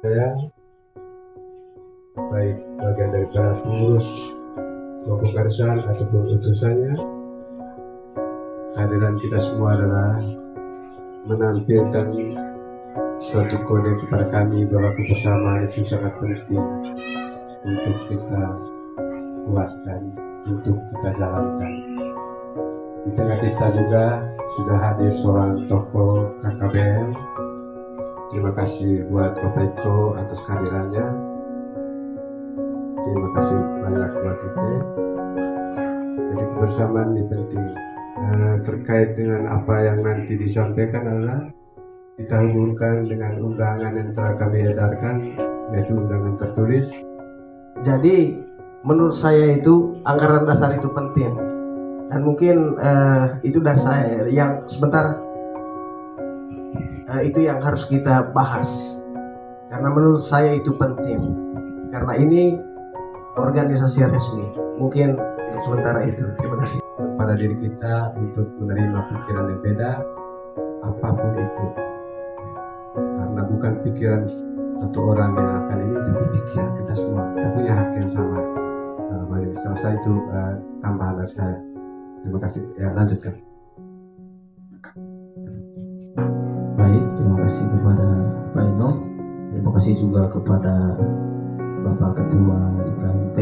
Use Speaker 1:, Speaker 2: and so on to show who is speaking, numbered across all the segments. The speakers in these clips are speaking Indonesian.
Speaker 1: Saya baik bagian dari para pengurus kelompok arisan ataupun utusannya, kehadiran kita semua adalah menampilkan suatu kode kepada kami bahwa kebersamaan itu sangat penting untuk kita kuatkan, untuk kita jalankan. Di tengah kita juga sudah hadir seorang tokoh KKBM. Terima kasih buat Bapak Eko atas kehadirannya. Terima kasih banyak buat Ike. Jadi kebersamaan ini penting. Terkait dengan apa yang nanti disampaikan adalah kita hubungkan dengan undangan yang telah kami edarkan, yaitu undangan tertulis.
Speaker 2: Jadi menurut saya itu anggaran dasar itu penting, dan mungkin itu dari saya yang sebentar itu yang harus kita bahas, karena menurut saya itu penting, karena ini organisasi resmi. Mungkin untuk sementara itu. Terima kasih.
Speaker 1: Pada diri kita untuk menerima pikiran yang beda, apapun itu, karena bukan pikiran satu orang yang akan ini, tapi pikiran kita semua. Kita punya hak yang sama. Selesai itu tambahan dari saya. Terima kasih. Ya, lanjutkan.
Speaker 3: Baik, terima kasih kepada Pak Eno. Terima kasih juga kepada Bapak Ketua IKMT.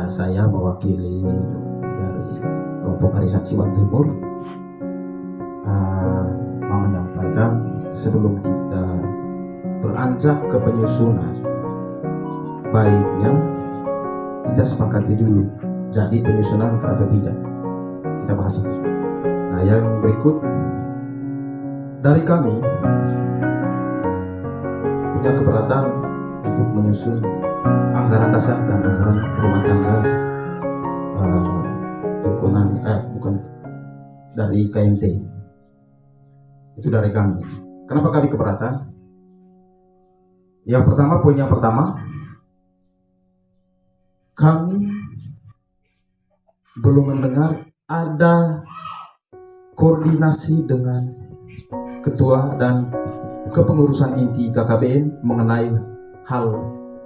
Speaker 3: Saya mewakili dari kelompok arisan Ciwan Timur mau menyampaikan sebelum kita beranjak ke penyusunan, baiknya kita sepakati dulu jadi penyusunan atau tidak. Kita bahas itu. Nah, yang berikut dari kami punya keberatan untuk menyusun anggaran dasar dan anggaran rumah tangga bukan dari KMT. Itu dari kami. Kenapa kami keberatan? Yang pertama, poin yang pertama, kami belum mendengar ada koordinasi dengan ketua dan kepengurusan inti KKBN mengenai hal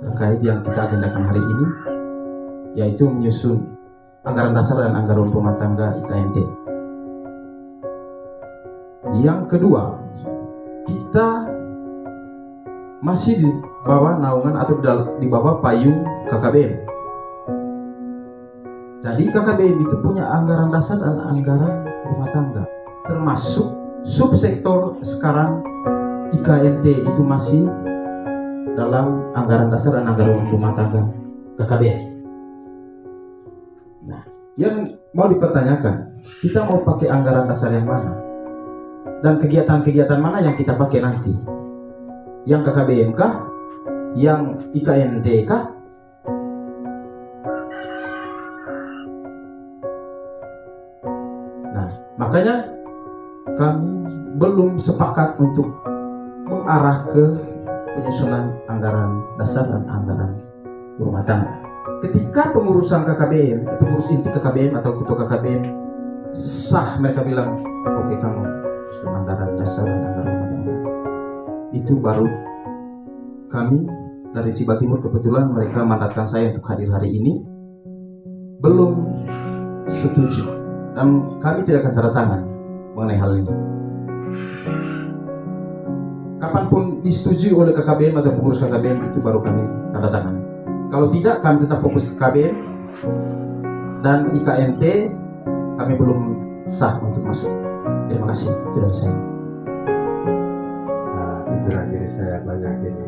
Speaker 3: terkait yang kita agendakan hari ini, yaitu menyusun anggaran dasar dan anggaran rumah tangga IKMT. Yang kedua, kita masih di bawah naungan atau di bawah payung KKBN. Jadi KKBN itu punya anggaran dasar dan anggaran rumah tangga, termasuk subsektor sekarang IKMT itu masih dalam anggaran dasar dan anggaran rumah tangga KKBN. Nah, yang mau dipertanyakan, kita mau pakai anggaran dasar yang mana? Dan kegiatan-kegiatan mana yang kita pakai nanti? Yang KKBN kah? Yang IKMT kah? Nah, makanya kami belum sepakat untuk mengarah ke penyusunan anggaran dasar dan anggaran rumah tangga. Ketika pengurusan KKBN, pengurus inti KKBN atau ketua KKBN sah, mereka bilang, oke, kamu susun anggaran dasar dan anggaran rumah tangga. Itu baru kami dari Ciba Timur, kebetulan mereka mandatkan saya untuk hadir hari ini, belum setuju, dan kami tidak akan tanda tangan mengenai hal ini. Kapanpun disetujui oleh KKBN atau pengurus KKBN, itu baru kami tanda tangan. Kalau tidak, kami tetap fokus ke KKBN dan IKMT kami belum sah untuk masuk. Terima kasih. Itu dari saya.
Speaker 1: Itulah diri saya banyak ini.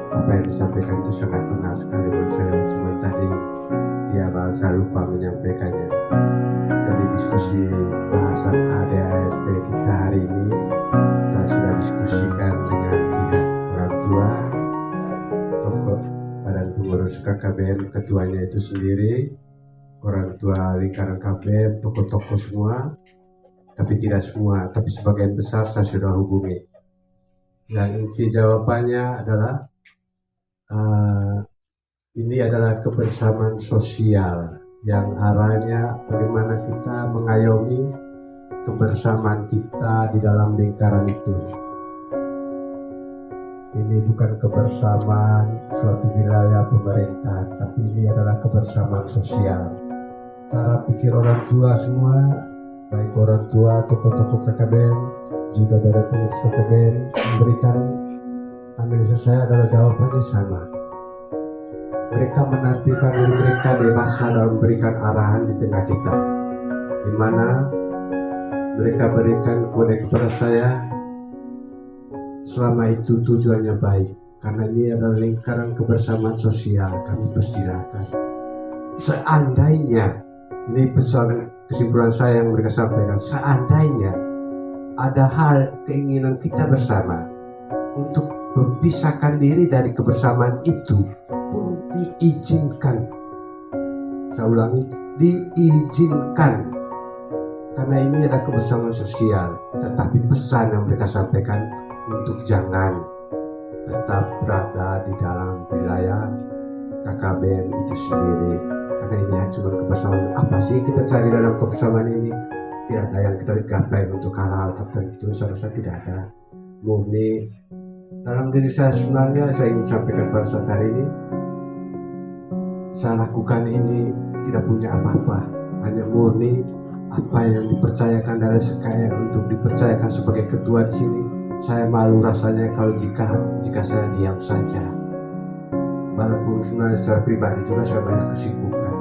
Speaker 1: Apa yang disampaikan itu sangat benar sekali menurut saya. Cuma tadi dia bahasa lupa menyampaikannya. Tadi diskusi bahasan ADART kita hari ini, saya sudah diskusikan dengan pihak orang tua, tokoh badan pengurus KKBN, ketuanya itu sendiri, orang tua lingkaran KKBN, tokoh-tokoh semua, tapi tidak semua, tapi sebagian besar saya sudah hubungi. Yang inti jawabannya adalah ini adalah kebersamaan sosial yang arahnya bagaimana kita mengayomi kebersamaan kita di dalam lingkaran itu. ini bukan kebersamaan suatu wilayah pemerintahan, tapi ini adalah kebersamaan sosial. Cara pikir orang tua semua, baik orang tua, tokoh-tokoh KKBM, juga badan pengurus KKBM, memberikan analisa saya adalah jawabannya sama. Mereka menampilkan diri mereka dewasa dalam memberikan arahan di tengah kita, di mana mereka berikan kode kepada saya. Selama itu tujuannya baik, karena ini adalah lingkaran kebersamaan sosial. Kami persilahkan. Seandainya, ini persoalan kesimpulan saya yang mereka sampaikan, seandainya ada hal keinginan kita bersama untuk memisahkan diri dari kebersamaan itu pun diizinkan. Saya ulangi, diizinkan, karena ini adalah kebersamaan sosial. Tetapi pesan yang mereka sampaikan untuk jangan tetap berada di dalam wilayah KKBM itu sendiri, karena ini cuma kebersamaan. Apa sih kita cari dalam kebersamaan ini? Tidak ada yang kita gapai untuk hal-hal tertentu, seharusnya tidak ada. Murni dalam diri saya sebenarnya saya ingin sampaikan pada saat hari ini, saya lakukan ini tidak punya apa-apa, hanya murni apa yang dipercayakan dari saya untuk dipercayakan sebagai ketua di sini. Saya malu rasanya kalau jika saya diam saja. Walaupun sebenarnya secara pribadi juga saya banyak kesibukan,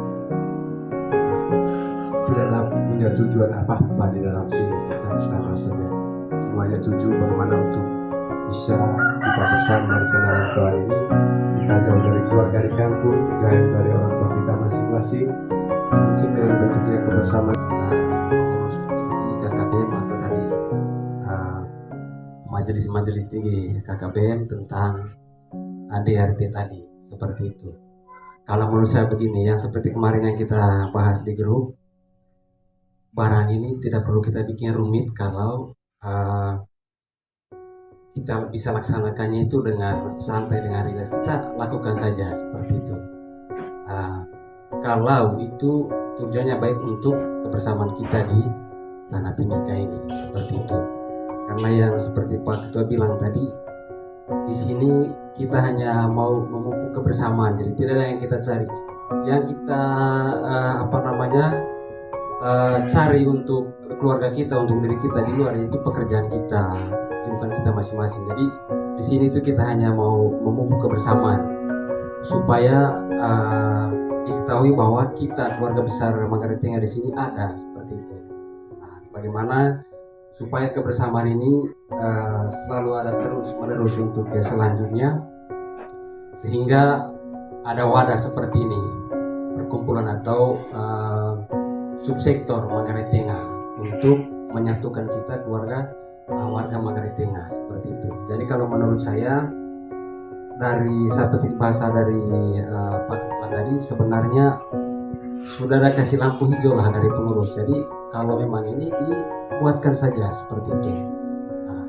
Speaker 1: tidaklah punya tujuan apa-apa di dalam sini. Kita sama saja. Semuanya tujuan bagaimana untuk bisa kita bersama di kenalan Tuhan ini. Kita jauh dari keluarga di kampung, jauh dari orang tua kita masing-masing. Mungkin dengan bentuknya kebersamaan pengurus KKBM atau dari majelis-majelis tinggi KKBM tentang ADRT tadi, seperti itu. Kalau menurut saya begini, yang seperti kemarin yang kita bahas di grup, barang ini tidak perlu kita bikin rumit kalau kita bisa laksanakannya itu dengan santai, dengan rileks. Kita lakukan saja seperti itu. Kalau itu tujuannya baik untuk kebersamaan kita di Tanah Timika ini, seperti itu. Karena yang seperti Pak Ketua bilang tadi, di sini kita hanya mau memupuk kebersamaan, jadi tidak ada yang kita cari. Yang kita cari untuk keluarga kita, untuk diri kita di luar, itu pekerjaan kita, kesibukan kita masing-masing. Jadi di sini itu kita hanya mau memupuk kebersamaan supaya diketahui bahwa kita keluarga besar Manggarai Tengah di sini ada, seperti itu. Nah, bagaimana supaya kebersamaan ini selalu ada terus-menerus untuk ke selanjutnya, sehingga ada wadah seperti ini, perkumpulan atau subsektor Manggarai Tengah untuk menyatukan kita keluarga warga Manggarai Tengah, seperti itu. Jadi kalau menurut saya, dari petik bahasa dari Pak Ketua tadi, sebenarnya sudah ada kasih lampu hijau lah dari pengurus. Jadi kalau memang ini dibuatkan saja seperti itu. Nah,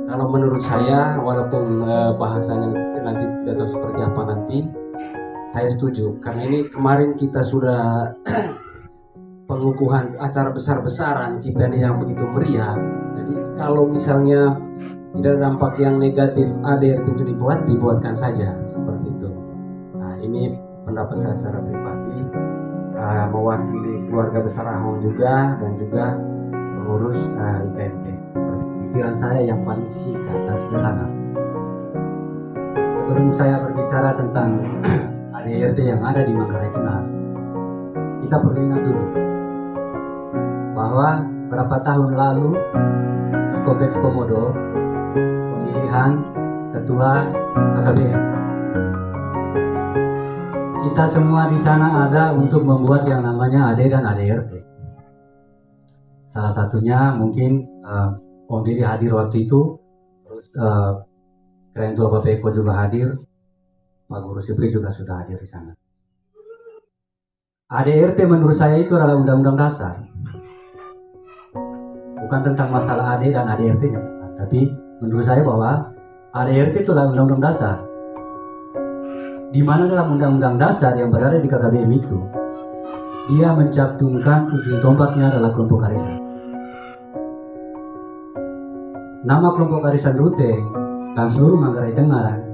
Speaker 1: kalau menurut saya, walaupun bahasanya nanti tidak tahu seperti apa nanti, saya setuju. Karena ini kemarin kita sudah pengukuhan acara besar-besaran kita ini yang begitu meriah. Jadi kalau misalnya tidak dampak yang negatif ADRT itu dibuatkan saja seperti itu. Nah, ini pendapat saya secara pribadi, mewakili keluarga besar Ahong juga dan juga pengurus IKMT.
Speaker 4: Pikiran saya yang paling singkat dan sederhana. Sebelum saya berbicara tentang ADRT yang ada di Manggarai Tengah, kita perlu ingat dulu bahwa berapa tahun lalu di Kompleks Komodo pemilihan ketua KKBM, kita semua di sana ada untuk membuat yang namanya AD dan ADRT. Salah satunya mungkin Om Diri hadir waktu itu, terus Keren Tua Bapak Eko juga hadir, Pak Guru Sipri juga sudah hadir di sana. ADRT menurut saya itu adalah undang-undang dasar, bukan tentang masalah AD dan ADRT-nya, tapi menurut saya bahwa ADRT itu adalah undang-undang dasar, di mana dalam undang-undang dasar yang berada di KKBM itu, dia mencantumkan ujung tombaknya adalah kelompok arisan. Nama kelompok arisan Ruteng dan seluruh Manggarai Tengah dan